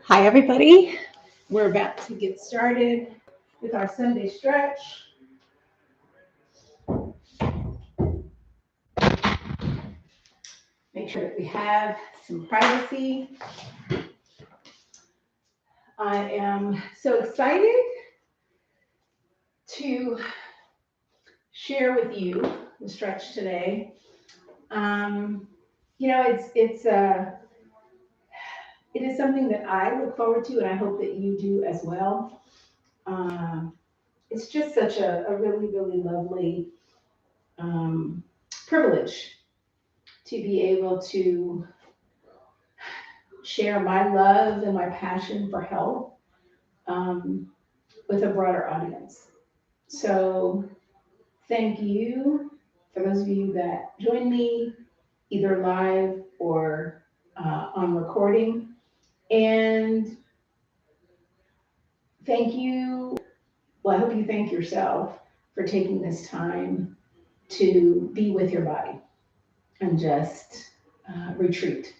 Hi, everybody. We're about to get started with our Sunday stretch. Make sure that we have some privacy. I am so excited to share with you the stretch today. It is something that I look forward to, and I hope that you do as well. Um, it's just such a really, really lovely privilege to be able to share my love and my passion for health um, with a broader audience. So, thank you for those of you that join me either live or on recording. And thank you. Well, I hope you thank yourself for taking this time to be with your body and just retreat.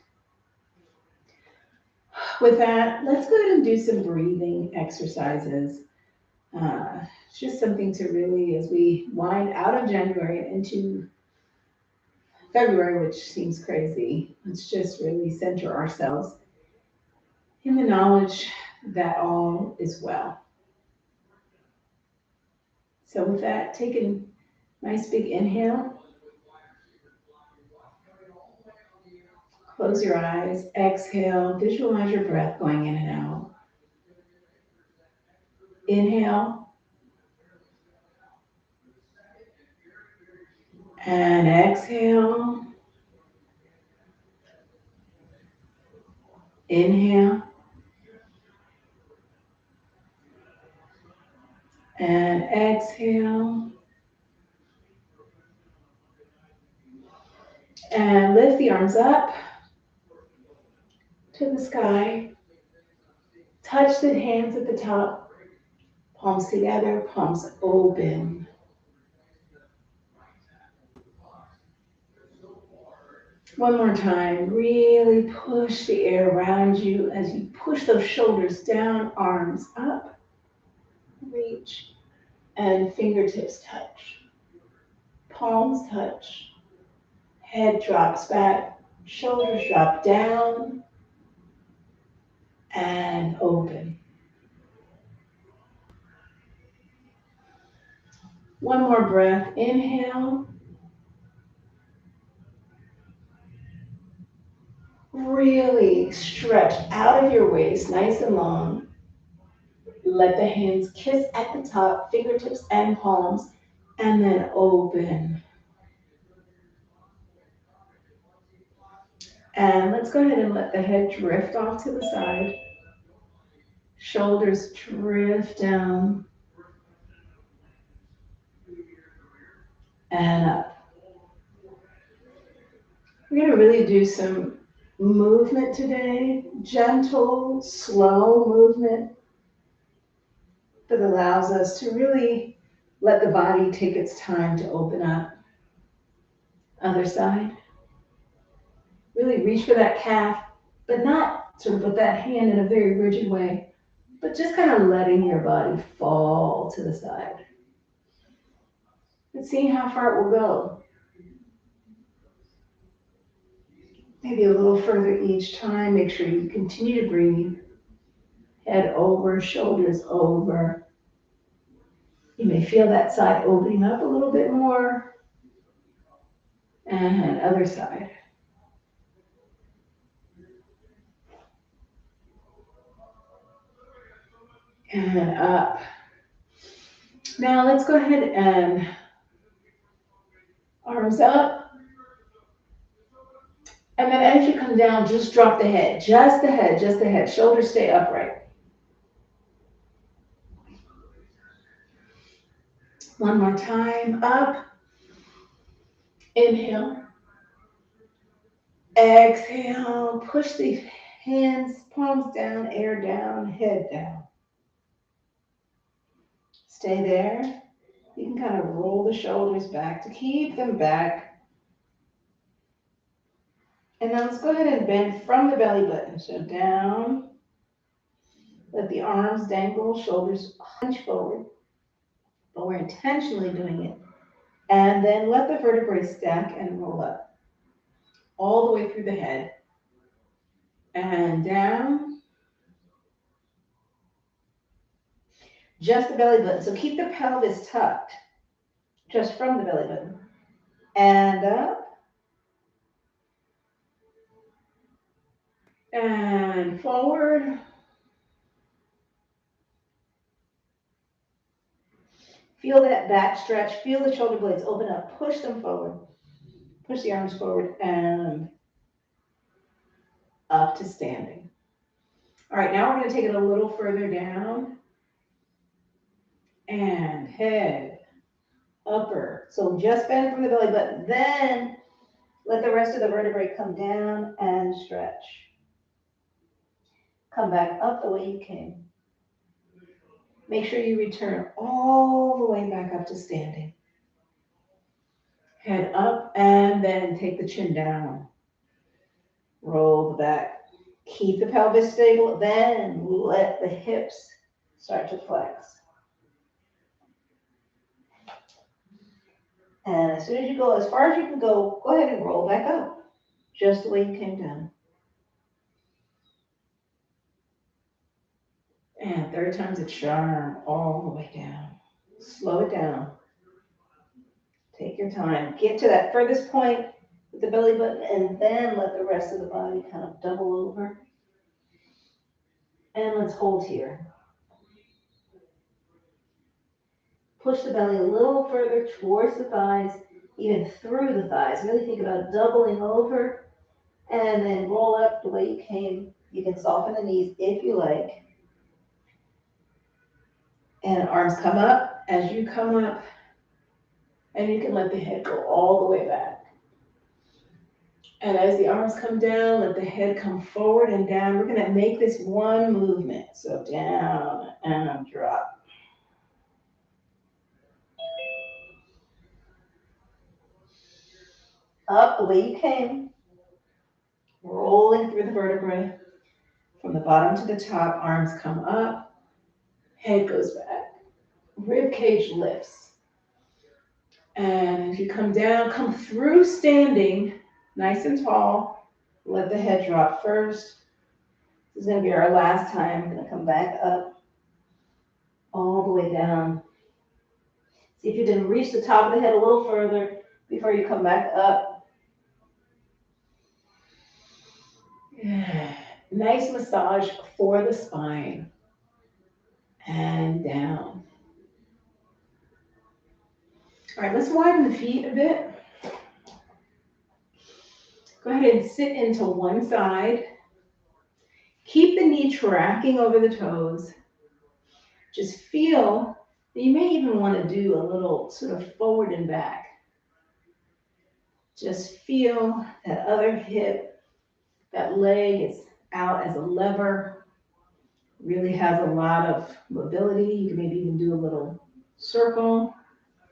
With that, let's go ahead and do some breathing exercises. It's just something to really, as we wind out of January and into February, which seems crazy, let's just really center ourselves in the knowledge that all is well. So, with that, take a nice big inhale, close your eyes, exhale, visualize your breath going in and out. Inhale and exhale. Inhale and exhale. And lift the arms up to the sky. Touch the hands at the top, palms together, palms open. One more time, really push the air around you as you push those shoulders down, arms up, reach, and fingertips touch. Palms touch, head drops back, shoulders drop down, and open. One more breath, inhale. Really stretch out of your waist, nice and long. Let the hands kiss at the top, fingertips and palms, and then open. And let's go ahead and let the head drift off to the side. Shoulders drift down and up. We're going to really do some movement today, gentle, slow movement that allows us to really let the body take its time to open up. Other side. Really reach for that calf, but not sort of with that hand in a very rigid way, but just kind of letting your body fall to the side. And seeing how far it will go. Maybe a little further each time. Make sure you continue to breathe. Head over, shoulders over. You may feel that side opening up a little bit more. And other side. And up. Now let's go ahead and arms up. And then as you come down, just drop the head. Just the head, just the head. Shoulders stay upright. One more time. Up. Inhale. Exhale. Push the hands, palms down, air down, head down. Stay there. You can kind of roll the shoulders back to keep them back. And now let's go ahead and bend from the belly button. So down Let the arms dangle, shoulders hunch forward, but we're intentionally doing it. And then let the vertebrae stack and roll up all the way through the head and down, just the belly button. So keep the pelvis tucked just from the belly button. And up and forward. Feel that back stretch. Feel the shoulder blades open up. Push them forward. Push the arms forward and up to standing. All right, now we're going to take it a little further down. And head, upper. So just bend from the belly button. Then let the rest of the vertebrae come down and stretch. Come back up the way you came. Make sure you return all the way back up to standing. Head up and then take the chin down. Roll the back. Keep the pelvis stable. Then let the hips start to flex. And as soon as you go, as far as you can go ahead and roll back up. Just the way you came down. And third time's a charm, all the way down. Slow it down. Take your time. Get to that furthest point with the belly button, and then let the rest of the body kind of double over. And let's hold here. Push the belly a little further towards the thighs, even through the thighs. Really think about doubling over, and then roll up the way you came. You can soften the knees if you like. And arms come up as you come up, and you can let the head go all the way back. And as the arms come down, let the head come forward and down. We're going to make this one movement. So down and drop. Up the way you came. Rolling through the vertebrae. From the bottom to the top, arms come up. Head goes back. Rib cage lifts. And if you come down, come through standing, nice and tall. Let the head drop first. This is going to be our last time. We're going to come back up, all the way down. See if you can reach the top of the head a little further before you come back up. Nice massage for the spine. And down. All right, let's widen the feet a bit. Go ahead and sit into one side. Keep the knee tracking over the toes. Just feel that you may even want to do a little sort of forward and back. Just feel that other hip, that leg is out as a lever. Really has a lot of mobility. You can maybe even do a little circle,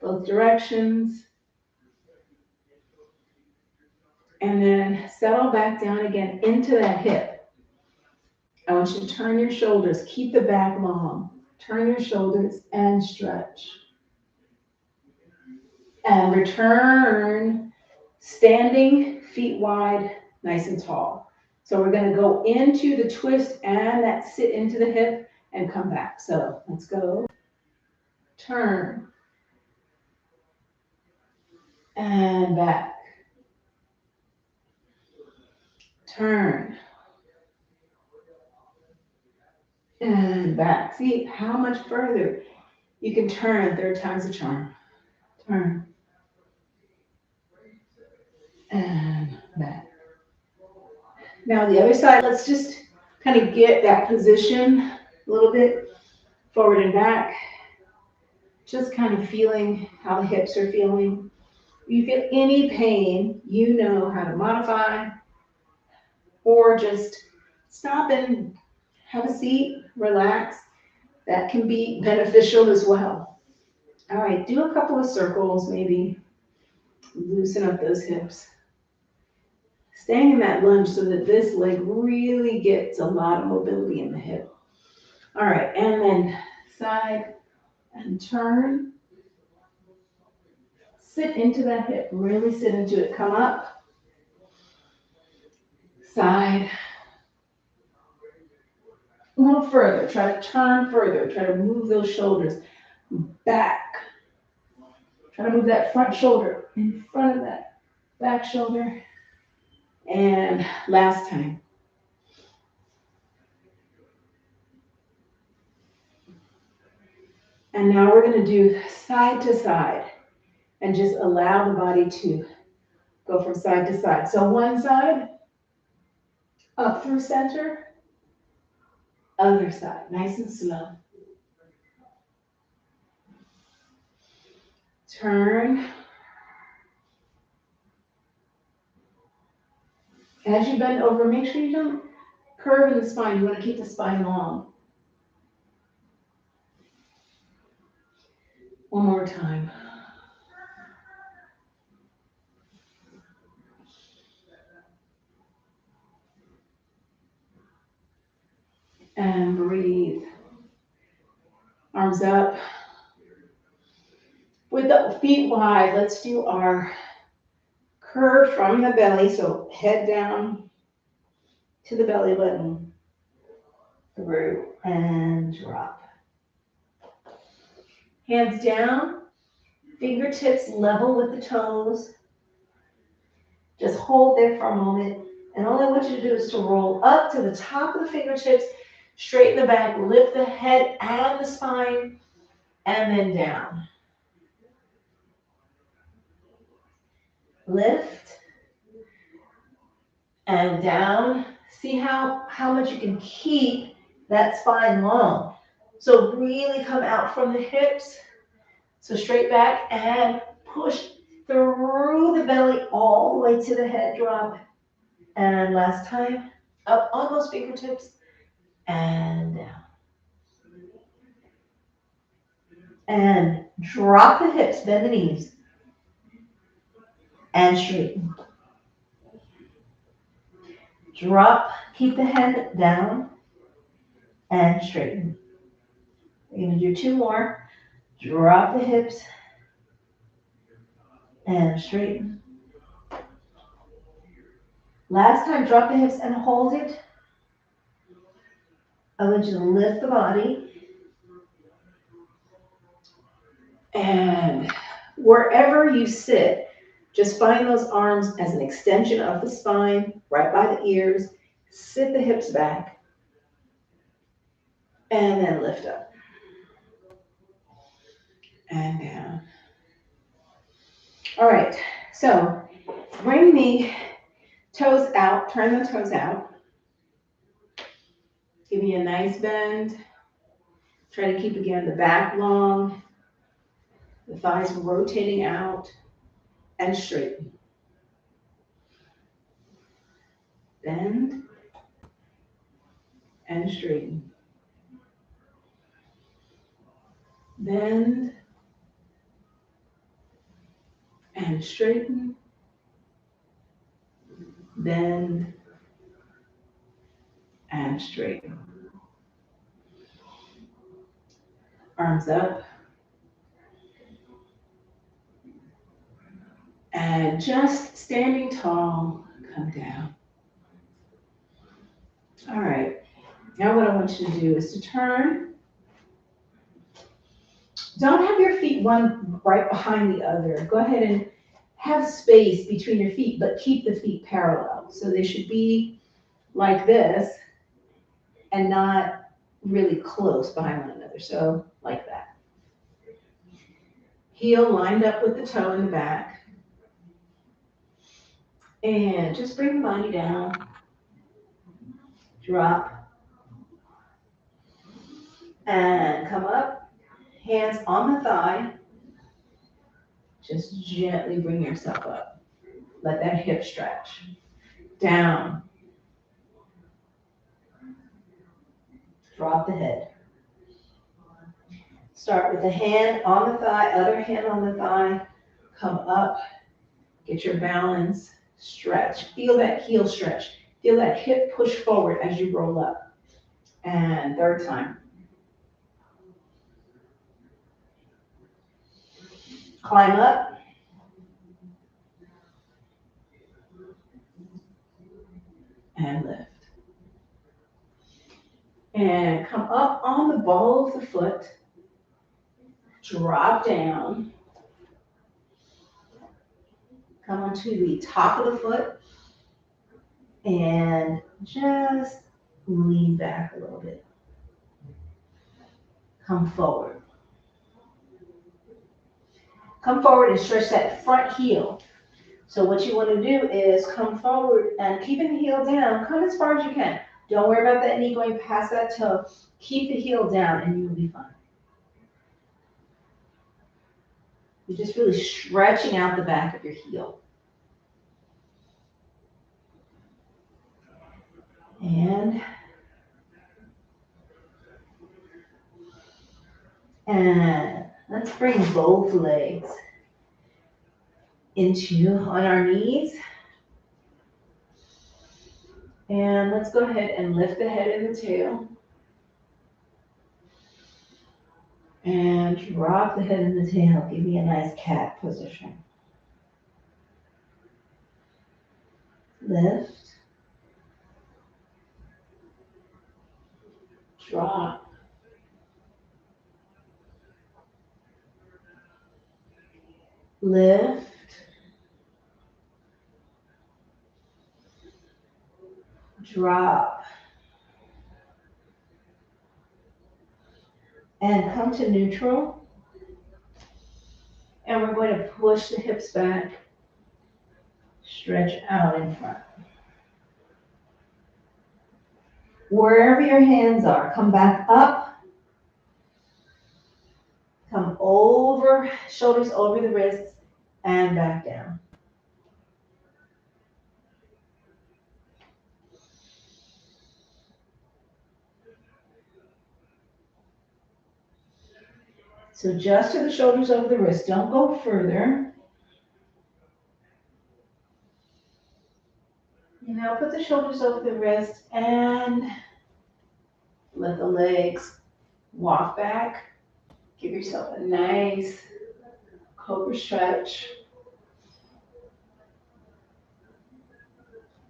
both directions. And then settle back down again into that hip. I want you to turn your shoulders. Keep the back long. Turn your shoulders and stretch. And return, standing, feet wide, nice and tall. So we're going to go into the twist and that sit into the hip and come back. So let's go. Turn. And back. Turn. And back. See how much further you can turn. Third time's a charm. Turn. And back. Now the other side, let's just kind of get that position a little bit forward and back. Just kind of feeling how the hips are feeling. If you feel any pain, you know how to modify or just stop and have a seat, relax. That can be beneficial as well. All right, do a couple of circles, maybe loosen up those hips. Staying in that lunge so that this leg really gets a lot of mobility in the hip. All right, and then side and turn. Sit into that hip, really sit into it. Come up, side, a little further. Try to turn further. Try to move those shoulders back. Try to move that front shoulder in front of that back shoulder. And last time. And now we're going to do side to side and just allow the body to go from side to side. So one side, up through center, other side, nice and slow. Turn. As you bend over, make sure you don't curve in the spine. You want to keep the spine long. One more time. And breathe. Arms up. With the feet wide, let's do our curve from the belly. So head down to the belly button. Through and drop. Hands down. Fingertips level with the toes. Just hold there for a moment. And all I want you to do is to roll up to the top of the fingertips, straighten the back, lift the head and the spine, and then down. Lift and down. See how much you can keep that spine long. So really come out from the hips. So straight back and push through the belly all the way to the head drop. And last time, up on those fingertips and down. And drop the hips, bend the knees, and straighten. Drop, keep the head down, and straighten. We're going to do two more. Drop the hips, and straighten. Last time, drop the hips and hold it. I want you to lift the body. And wherever you sit, just find those arms as an extension of the spine, right by the ears. Sit the hips back. And then lift up. And down. All right, so bring the toes out, turn the toes out. Give me a nice bend. Try to keep, again, the back long, the thighs rotating out, and straighten. Bend and straighten. Bend and straighten. Bend and straighten. Arms up. And just standing tall, come down. All right. Now what I want you to do is to turn. Don't have your feet one right behind the other. Go ahead and have space between your feet, but keep the feet parallel. So they should be like this and not really close behind one another. So like that. Heel lined up with the toe in the back. And just bring the body down. Drop. And come up. Hands on the thigh. Just gently bring yourself up. Let that hip stretch. Down. Drop the head. Start with the hand on the thigh, other hand on the thigh. Come up. Get your balance. Stretch. Feel that heel stretch. Feel that hip push forward as you roll up. And third time. Climb up. And lift. And come up on the ball of the foot. Drop down. Come onto the top of the foot. And just lean back a little bit. Come forward. Come forward and stretch that front heel. So what you want to do is come forward and keeping the heel down, come as far as you can. Don't worry about that knee going past that toe. Keep the heel down and you will be fine. You're just really stretching out the back of your heel. And let's bring both legs on our knees. And let's go ahead and lift the head and the tail. And drop the head and the tail. Give me a nice cat position. Lift. Drop. Lift. Drop. And come to neutral. And we're going to push the hips back. Stretch out in front. Wherever your hands are, come back up. Come over, shoulders over the wrists, and back down. So just to the shoulders over the wrist. Don't go further. You now put the shoulders over the wrist and let the legs walk back. Give yourself a nice cobra stretch.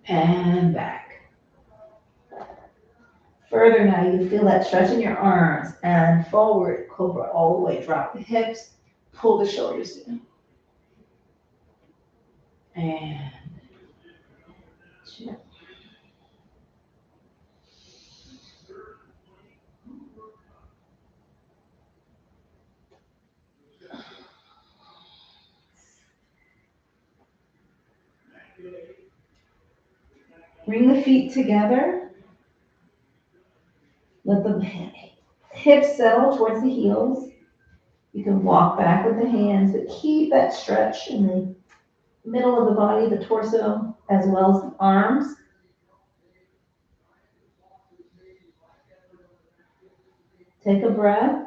And back. Further now, you feel that stretch in your arms and forward, cobra all the way. Drop the hips, pull the shoulders in. And chill. Bring the feet together. Let the hips settle towards the heels. You can walk back with the hands, but keep that stretch in the middle of the body, the torso, as well as the arms. Take a breath.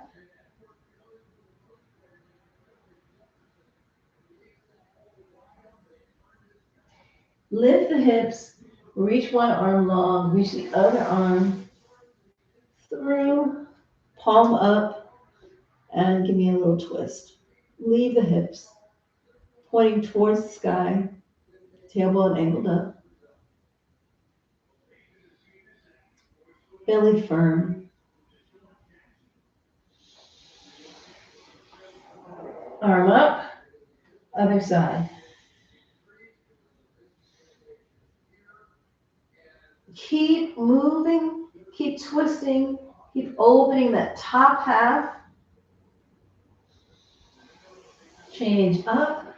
Lift the hips, reach one arm long, reach the other arm through, palm up, and give me a little twist. Leave the hips, pointing towards the sky, tailbone angled up. Belly firm. Arm up, other side. Keep moving, keep twisting, keep opening that top half. Change up.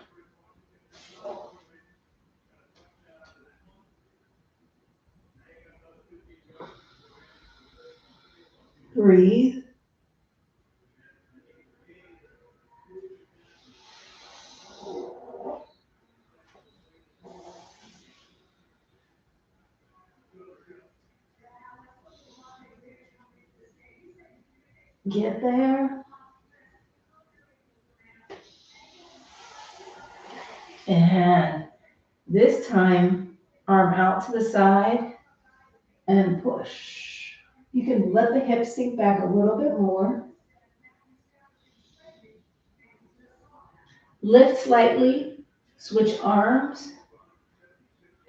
Breathe. Get there. And this time, arm out to the side and push. You can let the hips sink back a little bit more. Lift slightly, switch arms,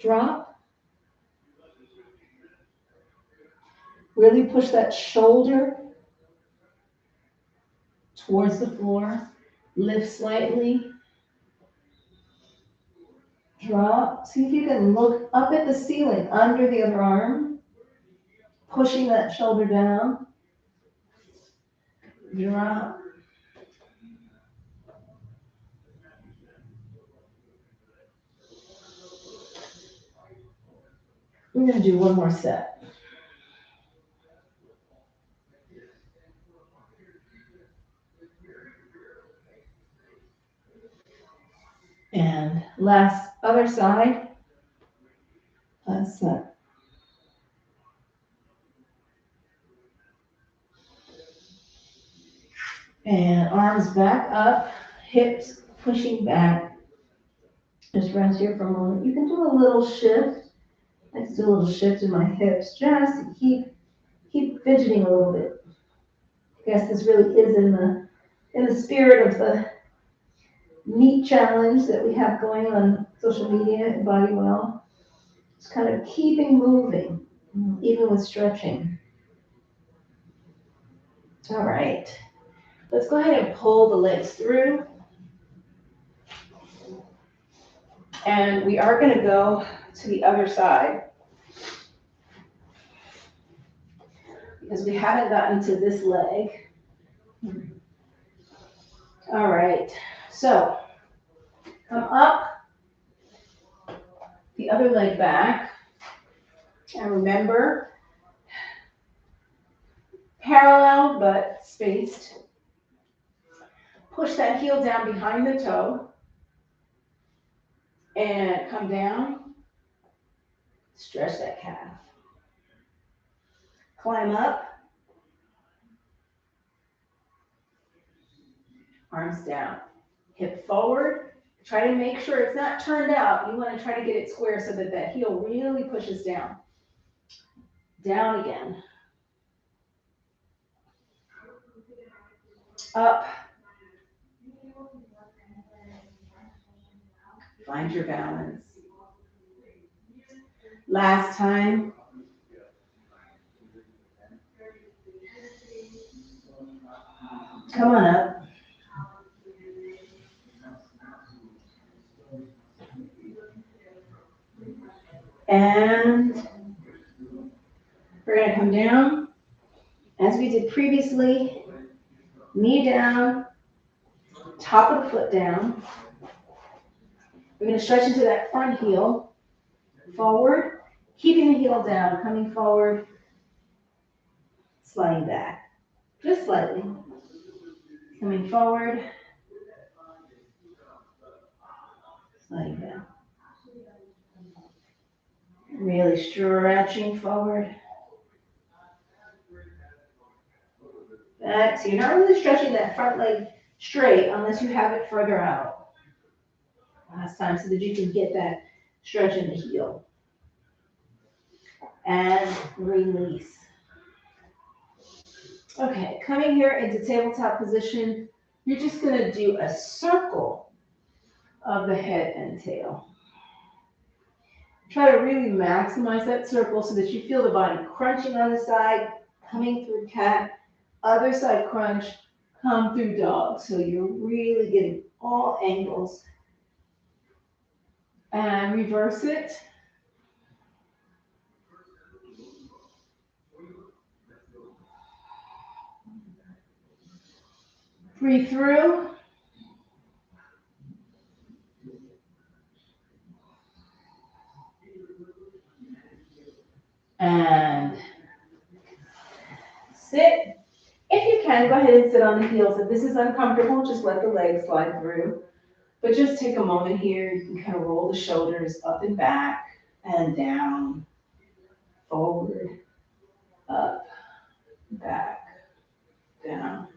drop. Really push that shoulder towards the floor. Lift slightly, drop. See if you can look up at the ceiling under the other arm, pushing that shoulder down. Drop. We're going to do one more set. And last, other side. Last set. And arms back up, hips pushing back. Just rest here for a moment. You can do a little shift. Let's do a little shift in my hips just to keep fidgeting a little bit. I guess this really is in the spirit of the neat challenge that we have going on social media and EmBODY WELL. It's kind of keeping moving, even with stretching. All right. Let's go ahead and pull the legs through. And we are going to go to the other side because we haven't gotten to this leg. All right. So come up, the other leg back. And remember, parallel but spaced. Push that heel down behind the toe. And come down. Stretch that calf. Climb up. Arms down. Hip forward. Try to make sure it's not turned out. You want to try to get it square so that that heel really pushes down. Down again. Up. Find your balance. Last time. Come on up. And we're going to come down. As we did previously, knee down, top of the foot down. We're going to stretch into that front heel, forward, keeping the heel down, coming forward, sliding back, just slightly. Coming forward, sliding down. Really stretching forward. Back. So you're not really stretching that front leg straight unless you have it further out. Last time, so that you can get that stretch in the heel. And release. Okay, coming here into tabletop position, you're just going to do a circle of the head and tail. Try to really maximize that circle so that you feel the body crunching on the side, coming through cat, other side crunch, come through dog. So you're really getting all angles. And reverse it. Breathe through. And sit. If you can, go ahead and sit on the heels. If this is uncomfortable, just let the legs slide through. But just take a moment here. You can kind of roll the shoulders up and back and down, forward, up, back, down.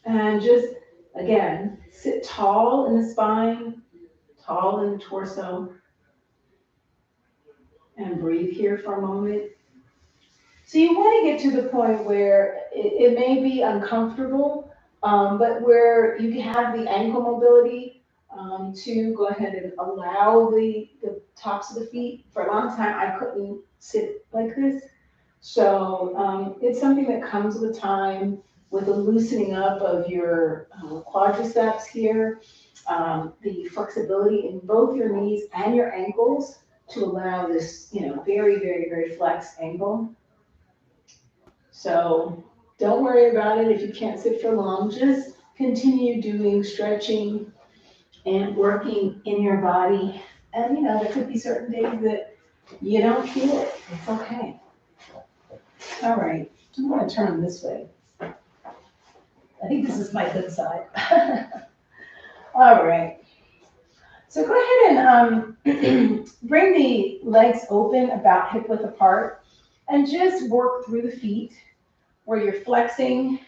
And just, again, sit tall in the spine, tall in the torso. And breathe here for a moment. So you want to get to the point where it may be uncomfortable, but where you have the ankle mobility to go ahead and allow the tops of the feet. For a long time, I couldn't sit like this. So it's something that comes with time, with the loosening up of your quadriceps here, the flexibility in both your knees and your ankles to allow this, very, very, very flexed ankle. So don't worry about it if you can't sit for long. Just continue doing stretching and working in your body. And there could be certain days that you don't feel it. It's okay. All right, I'm going to turn this way. I think this is my good side. All right. So go ahead and bring the legs open about hip width apart and just work through the feet where you're flexing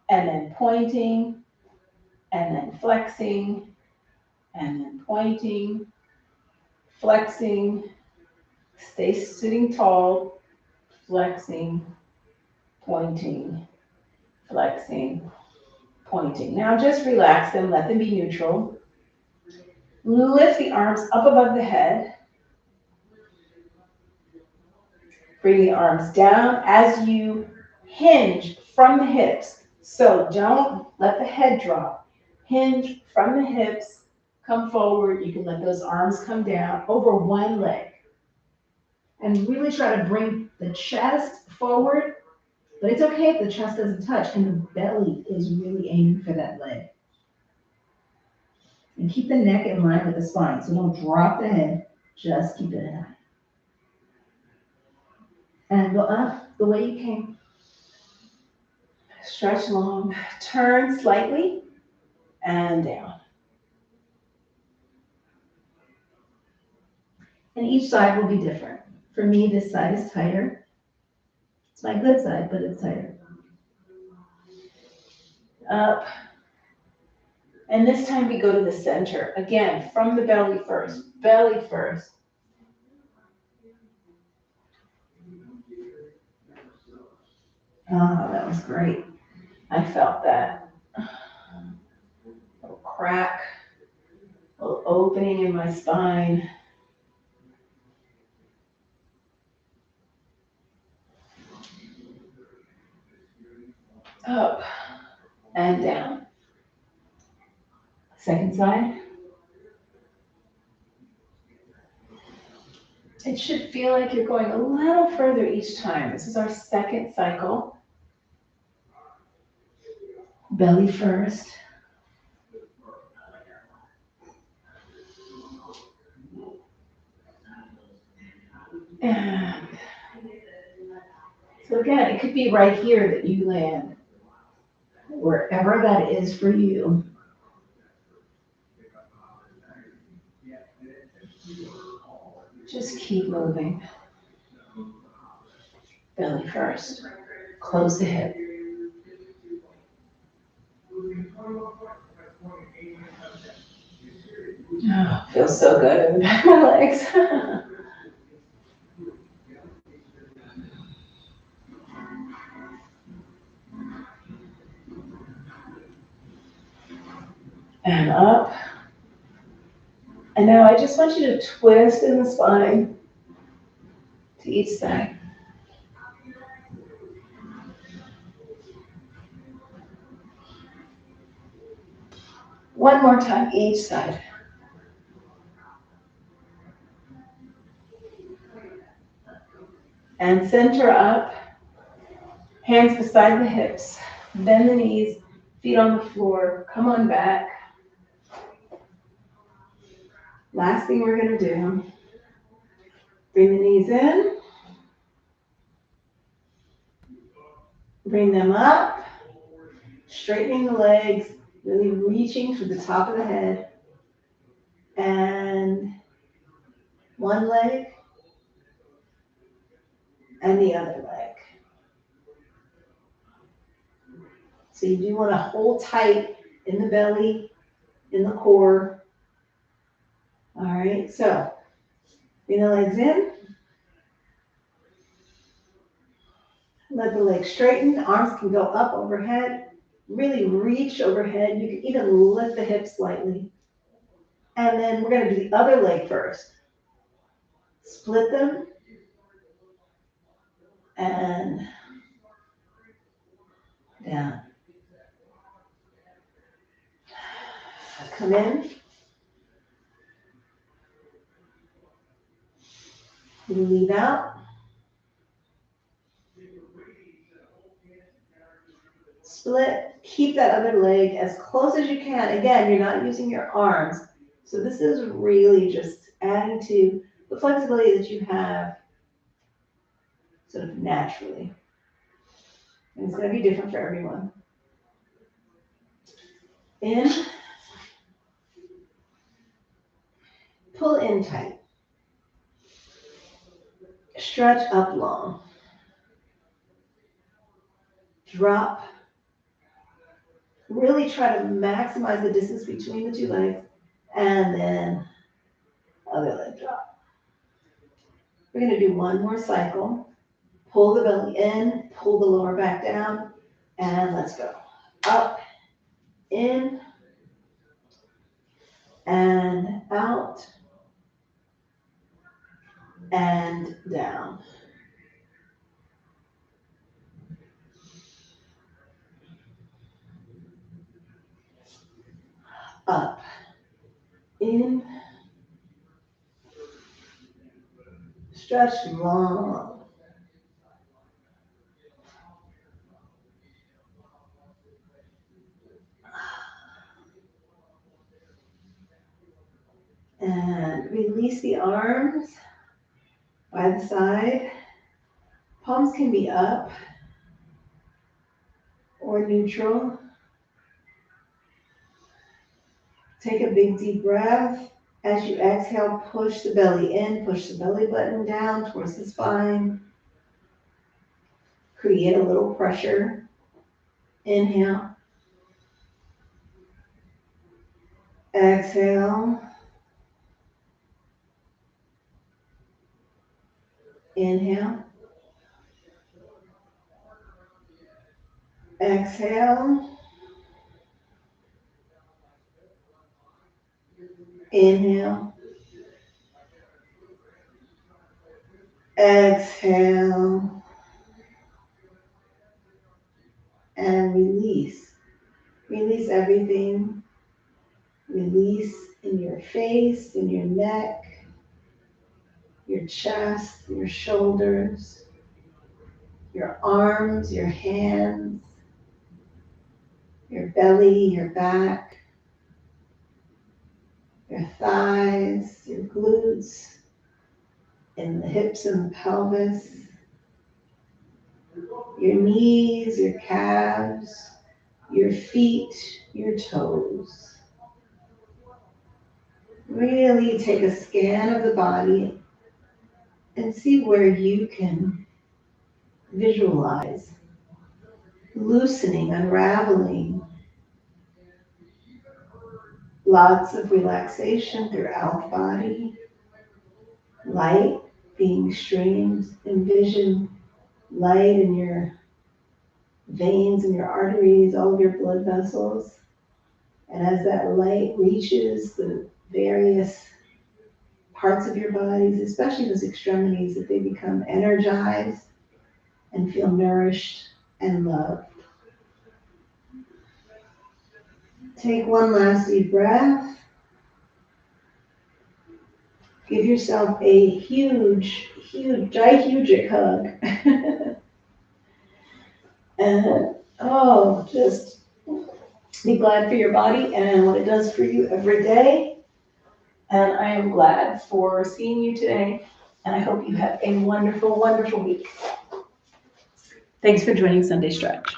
and then pointing and then flexing and then pointing, flexing, stay sitting tall, flexing, pointing, flexing, pointing. Now just relax them, let them be neutral. Lift the arms up above the head. Bring the arms down as you hinge from the hips. So don't let the head drop. Hinge from the hips, come forward. You can let those arms come down over one leg. And really try to bring the chest forward, but it's okay if the chest doesn't touch and the belly is really aiming for that leg. And keep the neck in line with the spine, so don't drop the head, just keep it in line. And go up the way you came. Stretch long, turn slightly, and down. And each side will be different. For me, this side is tighter. It's my good side, but it's tighter. Up. And this time we go to the center. Again, from the belly first. Belly first. Oh, that was great. I felt that. A little crack, a little opening in my spine. Up and down. Second side. It should feel like you're going a little further each time. This is our second cycle. Belly first. And so again, it could be right here that you land, wherever that is for you. Just keep moving. Belly first. Close the hip. Oh, feels so good in my legs. And up. And now I just want you to twist in the spine to each side. One more time, each side. And center up. Hands beside the hips. Bend the knees, feet on the floor. Come on back. Last thing we're going to do. Bring the knees in. Bring them up. Straightening the legs. Really reaching for the top of the head. And one leg. And the other leg. So you do want to hold tight in the belly, in the core. All right, so bring the legs in. Let the legs straighten, arms can go up overhead. Really reach overhead. You can even lift the hips slightly. And then we're gonna do the other leg first. Split them and down. Come in. Leave out. Split. Keep that other leg as close as you can. Again, you're not using your arms. So this is really just adding to the flexibility that you have sort of naturally. And it's going to be different for everyone. In. Pull in tight. Stretch up long. Drop. Really try to maximize the distance between the two legs. And then other leg drop. We're going to do one more cycle. Pull the belly in, pull the lower back down, and let's go. Up, in, and out, and down. Up, in, stretch long. And release the arms by the side. Palms can be up or neutral. Take a big deep breath. As you exhale, push the belly in, push the belly button down towards the spine. Create a little pressure. Inhale. Exhale. Inhale. Exhale. Inhale. Exhale. And release. Release everything. Release in your face, in your neck, your chest, your shoulders, your arms, your hands, your belly, your back, your thighs, your glutes, and the hips and the pelvis, your knees, your calves, your feet, your toes. Really take a scan of the body and see where you can visualize loosening, unraveling. Lots of relaxation throughout the body. Light being streamed. Envision light in your veins and your arteries, all of your blood vessels. And as that light reaches the various parts of your bodies, especially those extremities, that they become energized and feel nourished and loved. Take one last deep breath. Give yourself a huge, gigantic hug. And just be glad for your body and what it does for you every day. And I am glad for seeing you today. And I hope you have a wonderful, wonderful week. Thanks for joining Sunday Stretch.